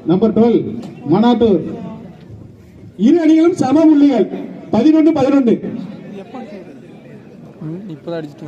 Number 12 மனாட்டூர். இரு அணிகளும் சம புள்ளிகள் 11-11. இப்பதான் அடிச்சு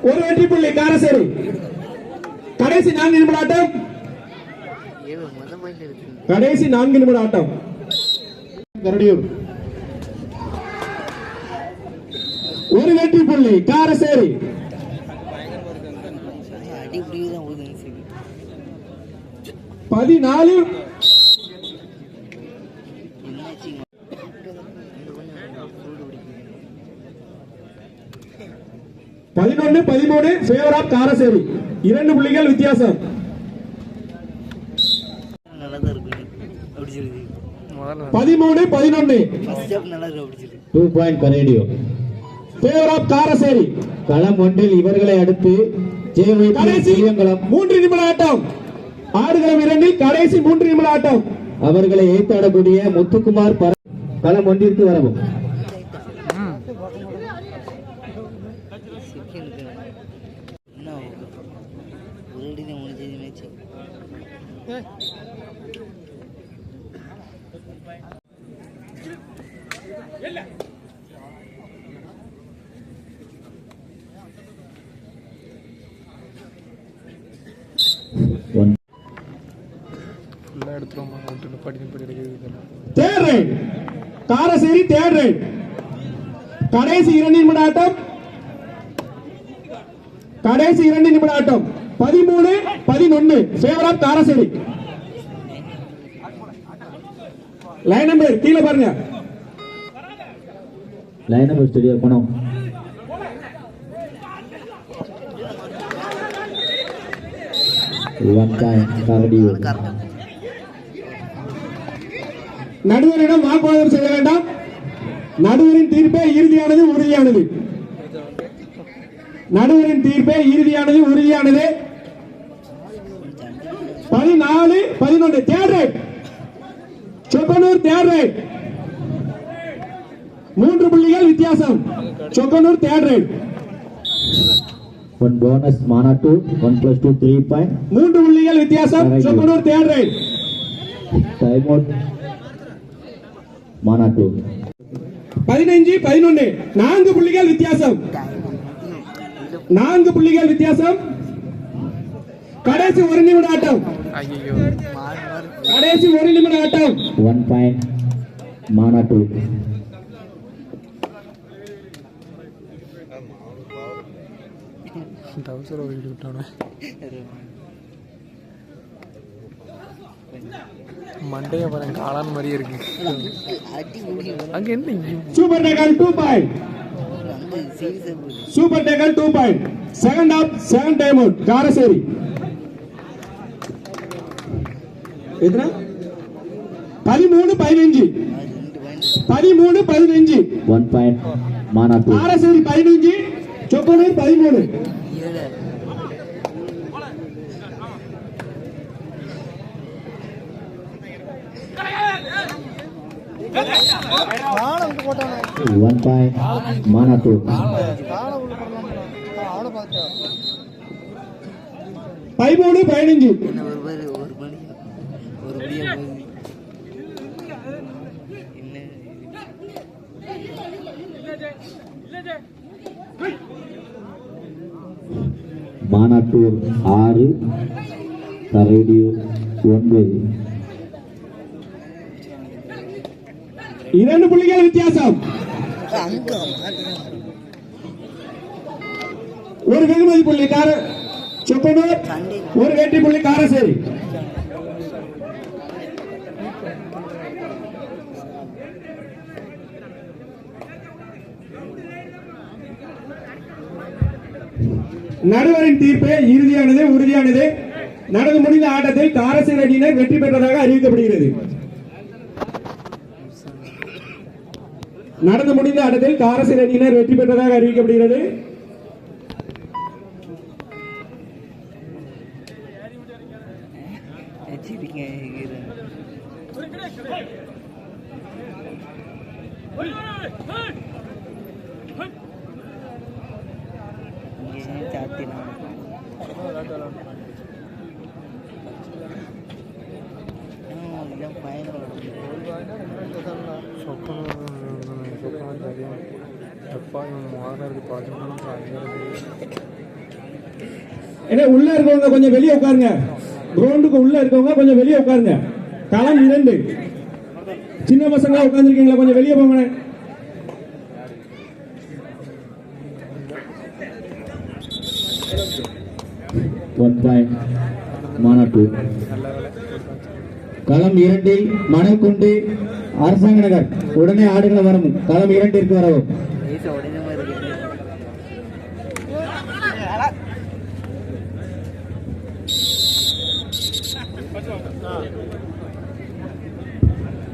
ஒரு வெற்றி புள்ளி காரசேரி. கடைசி 4 நிமிட ஆட்டம். கடைசி 4 நிமிட ஆட்டம். கரடியூர் ஒரு வெற்றி புள்ளி காரசேரி. 14 11-13 favour of Karaseri. 2 புள்ளிகள் வித்தியாசம். 13-11 2 பாயிண்ட் கரேடியோ ஃபேவர் ஆஃப் காரசேரி. களம் ஒன்றில் இவர்களை அடுத்து கடைசி 3 நிமிட ஆட்டம். ஆடுகளம் 2 கடைசி 3 நிமிட ஆட்டம். அவர்களை ஏத்தாடக்கூடிய முத்துக்குமார் களம் ஒன்றிற்கு வரவும். Karaseri third right. கடைசி 2 நிமிட ஆட்டம். கடைசி 2 நிமிட ஆட்டம். 13-11 favour of Karaseri. Line number கீழே பாருங்க. லைன் நம்பர் ஸ்டுடியோ போனோம். நடுவரிடம் வாக்குவாதம் செய்ய வேண்டாம். நடுவரின் தீர்ப்பே இறுதியானது, உறுதியானது. நடுவரின் தீர்ப்பே இறுதியானது, உறுதியானது. 14-11 third right. Chokkanur third right. 3 புள்ளிகள் வித்தியாசம். Chokkanur third right. 1 bonus Manatur 1 + 2 3 point. 3 புள்ளிகள் வித்தியாசம். Chokkanur third right. Time out Manatur. 15-11 4 புள்ளிகள் வித்தியாசம். 4 புள்ளிகள் வித்தியாசம். கடைசி 1 நிமிட ஆட்டம். கடைசி 1 நிமிட ஆட்டம். 1 point Manatur. மண்டைய பாருங்க, காளான் மாதிரியே இருக்கு. அங்க என்ன super tackle 2 point. Super tackle 2 point. Second half 7 time out Karaseri. எத்தனை? 13-15. 13-15 1 point Manatur. Karaseri 15, Chokkanur 13. One point Manatur. 13-15 Manatur 6, Karadio 9. 2 புள்ளிகள் வித்தியாசம். ஒரு வெகுமதி புள்ளி சொக்கனூர், ஒரு வெற்றி புள்ளி காரசேரி. நடுவரின் தீர்ப்பு இறுதியானது, உறுதியானது. நடந்து முடிந்த ஆட்டத்தில் காரசேரி அணியினர் வெற்றி பெற்றதாக அறிவிக்கப்படுகிறது. நடந்து முடிந்த ஆட்டத்தில் காரசேரி அணியினர் வெற்றி பெற்றதாக அறிவிக்கப்படுகிறது. உள்ள இருக்கவங்க கொஞ்சம் வெளியே உட்காருங்க. கிரவுண்டுக்கு உள்ள இருக்கவங்க கொஞ்சம் வெளியே உட்காருங்க. களம் 2. சின்ன பசங்க உட்கார்ந்துருக்கீங்களா, கொஞ்சம் வெளியே போங்க. மாநாட்டூர். களம் 2 மணக்குண்டு அரசாங்க நகர். உடனே ஆடுகளை வரவும். களம் 2 வரவும்.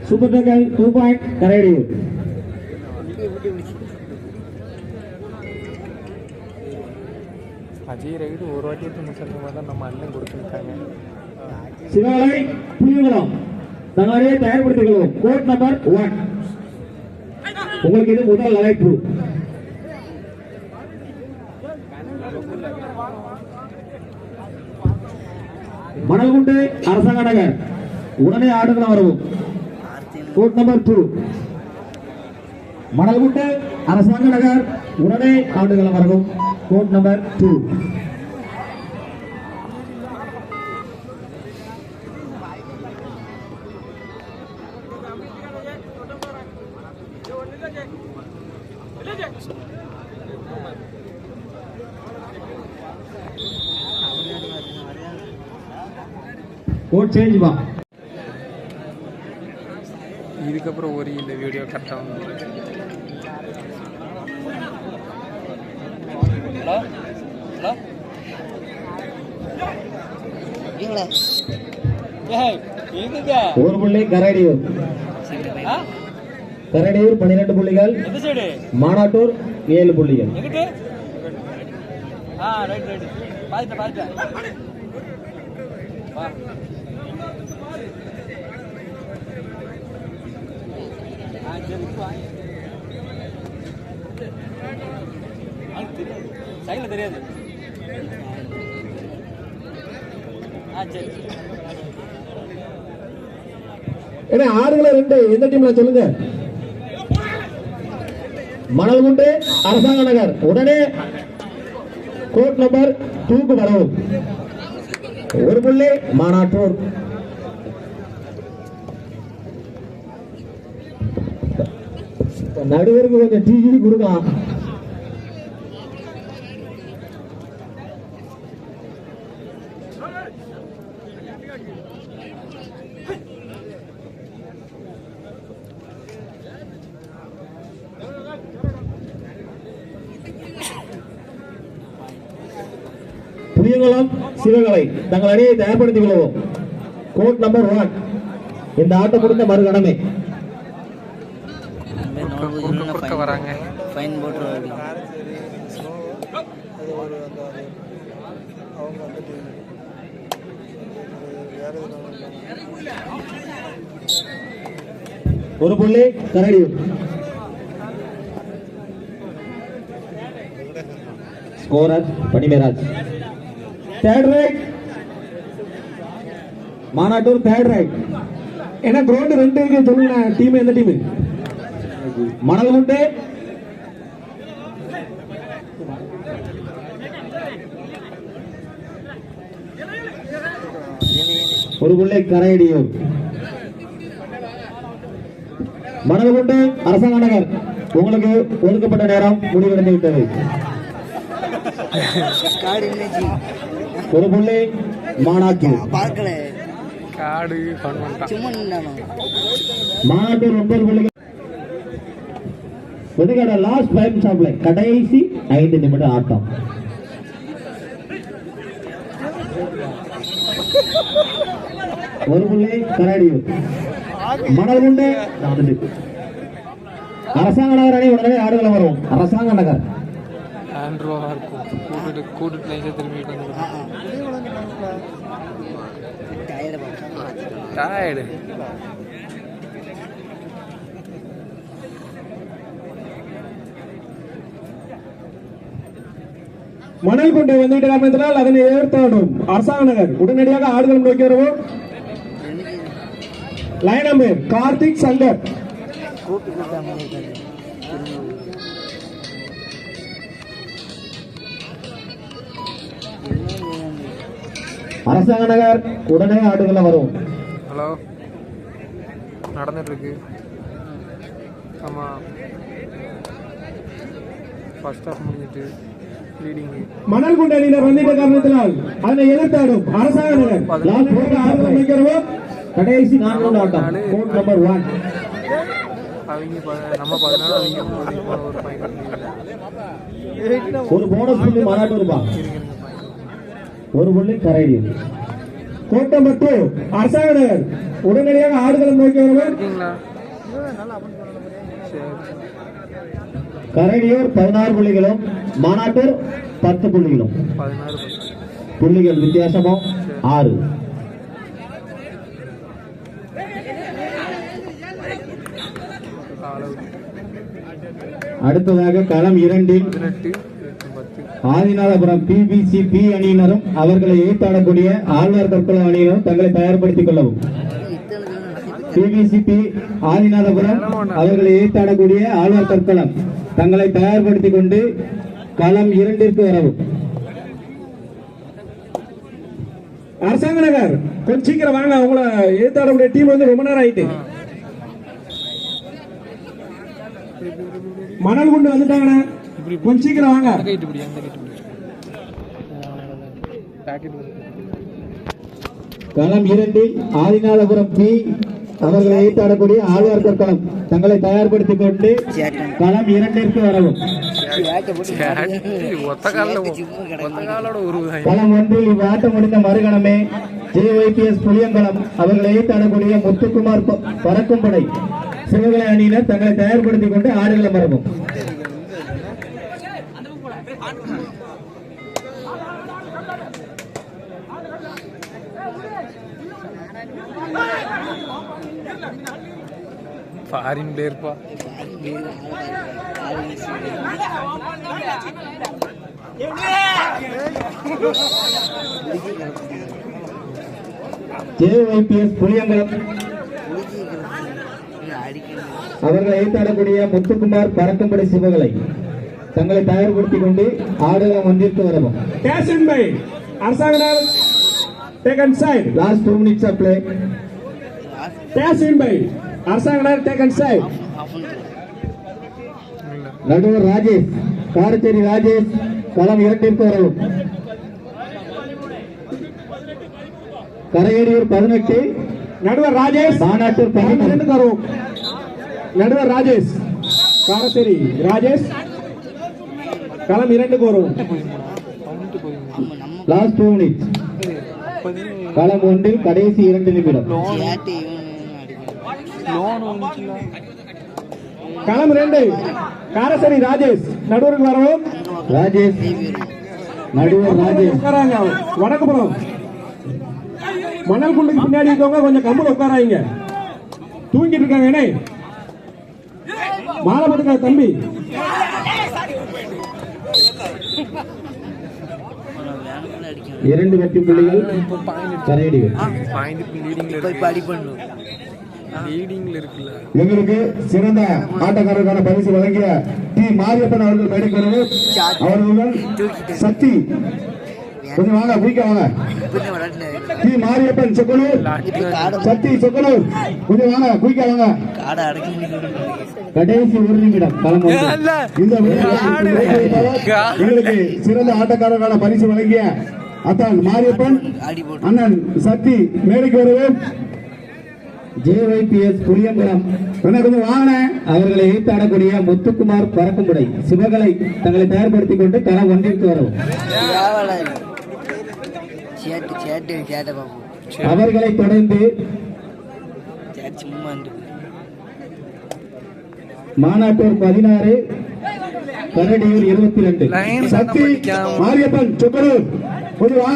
Super டக்கல் 2 point கரையடியூர். அஜய் ரைடு ஒரு வாட்டி தான் நம்ம அண்ணன் கொடுத்துருக்காங்க. சிவாலை புலிகுளம் தங்களே தயார்படுத்திக் கொள்வோம். Court number 1. உங்களுக்கு இது முதல் அழைப்பு. மணல்குண்டு அரசாங்க நகர். உடனே ஆடுகளை வரவும். Code number 2. மணல்குண்டு அரசாங்க நகர். உடனே ஆடுகளை வரவும். Code number 2. கோட் சேஞ்ச் பா. இதுக்கப்புறம் ஒரு இந்த வீடியோ கரெக்டாக வந்து ஒரு புள்ளி கரடியூர். கரடியூர் 12 புள்ளிகள். மாநாட்டூர் 7 புள்ளிகள். தெரியாது. ஆடுகளை 2 எந்த டீம்ல சொல்லுங்க. மணல்குண்டு அரசாங்க நகர். உடனே கோட் நம்பர் 2 வரவும். ஒரு புள்ளி மாநாட்டூர். நடுவருக்கு கொஞ்சம் டிவி கொடுக்கலாம். புளியங்குளம் சிவகலை தங்கள் அணியை தயார்படுத்திக் கொள்வோம். Court number 1. இந்த ஆட்டம் முடிந்த மறுகணமே குறுக்க வராங்க. ஃபைன் போட்டுருவாங்க. ஒரு புள்ளி Karadiyur. Scorer Panimeraj. Third right Manattur. Third right. ஏன்னா கிரவுண்ட் 2 இருக்கு சொல்லுங்க. டீம் எந்த டீம்? மணல்குண்டு ஒரு புள்ளி கரையடியூர். மணல்குண்டு அரசாங்க நகர். உங்களுக்கு ஒதுக்கப்பட்ட நேரம் முடிவடைந்து விட்டது. ஒரு புள்ளி மாநாட்டூர். காடு மாநாட்டூர் 9 புள்ளிகள். ஒதுக்கட லாஸ்ட் 5 சாப்ளை. கடைசி 5 நிமிட ஆட்டம். ஒரு புள்ளி கரடியூர். மணல்குண்டு 4. அரசாங்க நகர் அணி உடனே ஆடுகளம் வரும். அரசாங்க நகர் ஆண்ட்ரோவாக இருக்கும். கூட்டுட்டு நைஸாக திரும்பிட்டு வந்துடும். டயர்டு. மணல் கொண்டை வந்துவிட்ட காரணத்தினால் அதனை எதிர்த்தாடும் அரசாங்க நகர் உடனடியாக ஆடுகளம் நோக்கி வருவோம். Line number Karthik Shankar. அரசாங்க நகர் உடனே ஆடுகளம் வரும். ஹலோ, நடந்துட்டு இருக்கு. ஆமாம், ஃபர்ஸ்ட் ஹாஃப் முடிஞ்சிட்டு லீடிங். மணல் கொண்டை அணியினர் வந்துவிட்ட காரணத்தினால் அதனை எதிர்த்தாடும் அரசாங்க நகர் ஆடுகளம் நோக்கி வருவோம். கடைசி 4 ரவுண்ட் ஆட்டம். Code number 1. அவங்க நம்ம 14, அவங்க ஒரு பாயிண்ட். ஒரு போனஸ் புள்ளி மாநாட்டு ரூபாய். ஒரு புள்ளி கரையடி. கோட் நம்பர் 2 அரசாங்க நகர் உடனடியாக ஆடுகளம் நோக்கி வருவோம். இருக்கீங்களா? சரி. கரைடியூர் 16 புள்ளிகளும் மாநாட்டூர் 10 புள்ளிகளும். 16 புள்ளிகள் வித்தியாசமோ 6. அடுத்ததாக களம் 2 18, 10. ஆதிநாதபுரம் PBCP அணியினரும் அவர்களை எதிர்த்தாடக்கூடிய ஆழ்வார் கற்குளம் அணியினரும் தங்களை தயார்படுத்திக் கொள்ளவும். PBCP ஆதிநாதபுரம் அவர்களை எதிர்த்தாடக்கூடிய ஆழ்வார் கற்குளம் தங்களை தயார்படுத்திக் கொண்டு களம் 2 வரவும். அரசாங்க நகர் கொஞ்சம் சீக்கிரம் வாங்க. உங்களை எதிர்த்தாடக்கூடிய டீம் வந்து ரொம்ப நேரம் ஆயிட்டு. மணல் கொண்டு வந்துட்டாங்கண்ணா, கொஞ்சம் சீக்கிரம் வாங்க. அந்த கைட்டு பிடி, அந்த கைட்டு பிடி. பாக்கெட் களம் 2 ஆதிநாதபுரம் P அவர்களை எதிர்த்தாடக்கூடிய ஆழ்வார் கற்குளம் தங்களை தயார்படுத்திக் கொண்டு களம் 2 வரவும். ஒத்த காலோட உருவாங்க. களம் 1 இவ்வாட்டம் முடிந்த மறுகணமே JYPS புளியங்குளம் அவர்களை எதிர்த்தாடக்கூடிய முத்துக்குமார் பறக்கும் படை சிவகலை அணியினர் தங்களை தயார்படுத்திக் கொண்டு ஆடுகளம் வரவும். ஃபாரின் பிளேயர்ப்பா. JYPS புளியங்குளம் அவர்களை எதிர்த்தாடக்கூடிய முத்துக்குமார் பறக்கும்படை சிவகலை தங்களை தயார்படுத்திக் கொண்டு ஆடுகளம் 1 வரவும். Caution by Arasanga Nagar taken side. Last 2 minutes of play. Caution by Arasanga Nagar taken side. நடுவர் ராஜேஷ், காரச்சேரி ராஜேஷ் களம் 2 வரவும். கரையடியூர் 18, நடுவர் ராஜேஷ் மாநாட்டூர் 12 வரும். நடுவர் ராஜேஷ், காரச்சேரி ராஜேஷ் களம் 2 வரும். Last 2 minutes. களம் 1 கடைசி 2 நிமிடம். களம் 2 காரச்சேரி ராஜேஷ் நடுவருக்கு வரவும். ராஜேஷ், நடுவர் ராஜேஷ் உட்காராங்க. வடக்குப்புறம் மணல் குண்டுக்கு பின்னாடி இருக்கவங்க கொஞ்சம் கம்முல உட்காராங்க. தூங்கிட்டு இருக்காங்க. என்ன மாலை போட்டுக்க தம்பி. இரண்டு வெற்றி புள்ளிகள் கரையடிகள். லீடிங்ல இருக்குல்ல. எங்களுக்கு சிறந்த ஆட்டக்காரருக்கான பரிசு வழங்கிய டி மாரியப்பன் அவர்கள் மேடைக்கு அவர்களுடன் சக்தி கொஞ்சம் வாங்க, குயிக்க வாங்க. டி மாரியப்பன் சொக்கனூர், சக்தி சொக்கனூர் கொஞ்சம் வாங்க, குயிக்க வாங்க. கடைசி 1 நிமிடம் களம். இந்த எங்களுக்கு சிறந்த ஆட்டக்காரருக்கான பரிசு வழங்கிய அத்தான் மாரியப்பன் அண்ணன் சக்தி மேடைக்கு வருவது. JYPS புளியங்குளம் கொஞ்சம் வாங்கின அவர்களை எதிர்த்தாடக்கூடிய முத்துக்குமார் பறக்கும்படை சிவகலை தங்களை தயார்படுத்திக் கொண்டு களம் 1 வரவும். அவர்களை தொடர்ந்து மாநாட்டூர் 16, கரடியூர் 22. லைன் சக்தி மாரியப்பன் சொக்கனூர் கொஞ்சம் வா.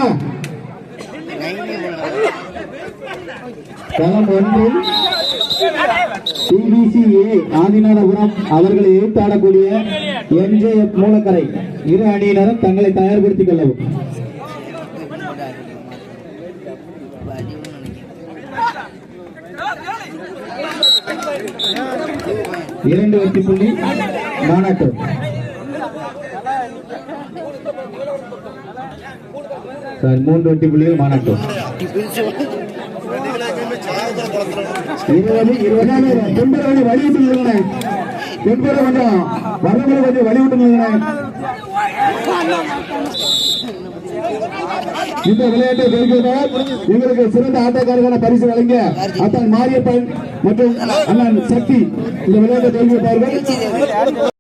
களம் 1 TBCA ஆதிநாதபுரம் அவர்களை எதிர்த்தாடக்கூடிய NJF மூலக்கரை. இரு அணியினரும் தங்களை தயார்படுத்திக் கொள்ளவும். இரண்டு வெற்றி புள்ளி மாநாட்டூர். சார் 3 வெற்றி புள்ளிகள் மாநாட்டூர். 20 தென்பரை வழிவிட்டு நிறுவன தென்பரை கொஞ்சம் வரம்பரை கொஞ்சம் வழிவிட்டு நிறுவன. இந்த விளையாட்டை ஜெயிக்கிறதால் எங்களுக்கு சிறந்த ஆட்டக்காரர்களான பரிசு வழங்க அத்தான் மாரியப்பன் மற்றும் அண்ணன் சக்தி இந்த விளையாட்டை ஜெயிக்கிறார்கள்.